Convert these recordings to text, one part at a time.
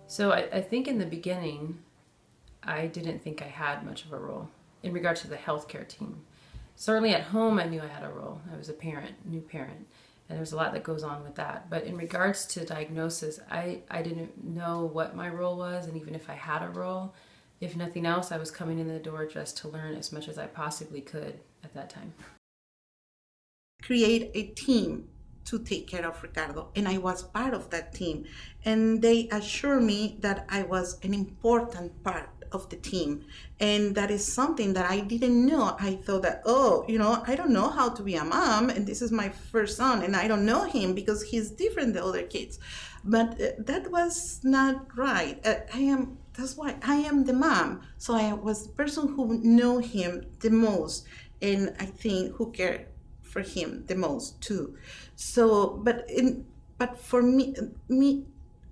So I think in the beginning, I didn't think I had much of a role in regard to the healthcare team. Certainly at home, I knew I had a role. I was a parent, new parent, and there's a lot that goes on with that. But in regards to diagnosis, I didn't know what my role was, and even if I had a role, if nothing else, I was coming in the door just to learn as much as I possibly could at that time. Create a team to take care of Ricardo, and I was part of that team. And they assured me that I was an important part of the team, and that is something that I didn't know. I thought that, oh, I don't know how to be a mom, and this is my first son, and I don't know him because he's different than other kids. But that was not right. That's why I am the mom. So I was the person who know him the most, and I think who cared for him the most too. So, but for me,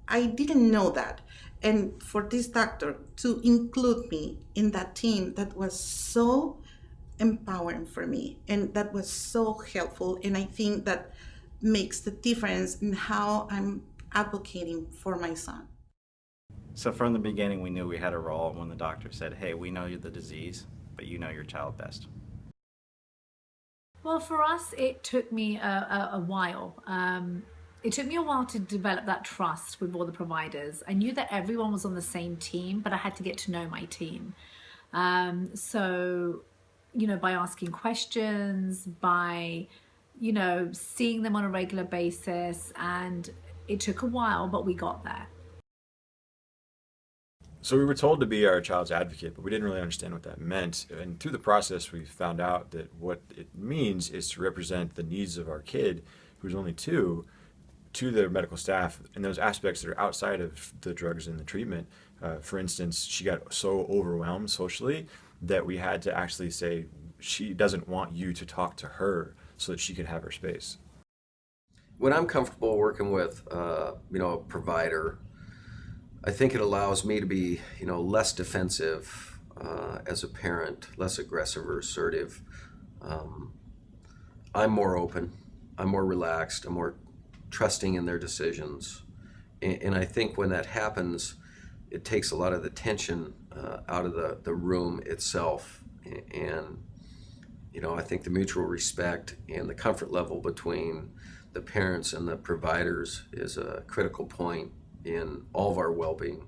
I didn't know that, and for this doctor to include me in that team, that was so empowering for me, and that was so helpful. And I think that makes the difference in how I'm advocating for my son. So from the beginning, we knew we had a role when the doctor said, hey, we know you're the disease, but you know your child best. Well, for us, it took me a while. It took me a while to develop that trust with all the providers. I knew that everyone was on the same team, but I had to get to know my team. So, by asking questions, by, seeing them on a regular basis, and it took a while, but we got there. So we were told to be our child's advocate, but we didn't really understand what that meant. And through the process, we found out that what it means is to represent the needs of our kid, who's only 2, to the medical staff in those aspects that are outside of the drugs and the treatment. For instance, she got so overwhelmed socially that we had to actually say, she doesn't want you to talk to her so that she could have her space. When I'm comfortable working with, a provider, I think it allows me to be, less defensive as a parent, less aggressive or assertive. I'm more open, I'm more relaxed, I'm more trusting in their decisions. And I think when that happens, it takes a lot of the tension out of the room itself. And, I think the mutual respect and the comfort level between the parents and the providers is a critical point in all of our well-being.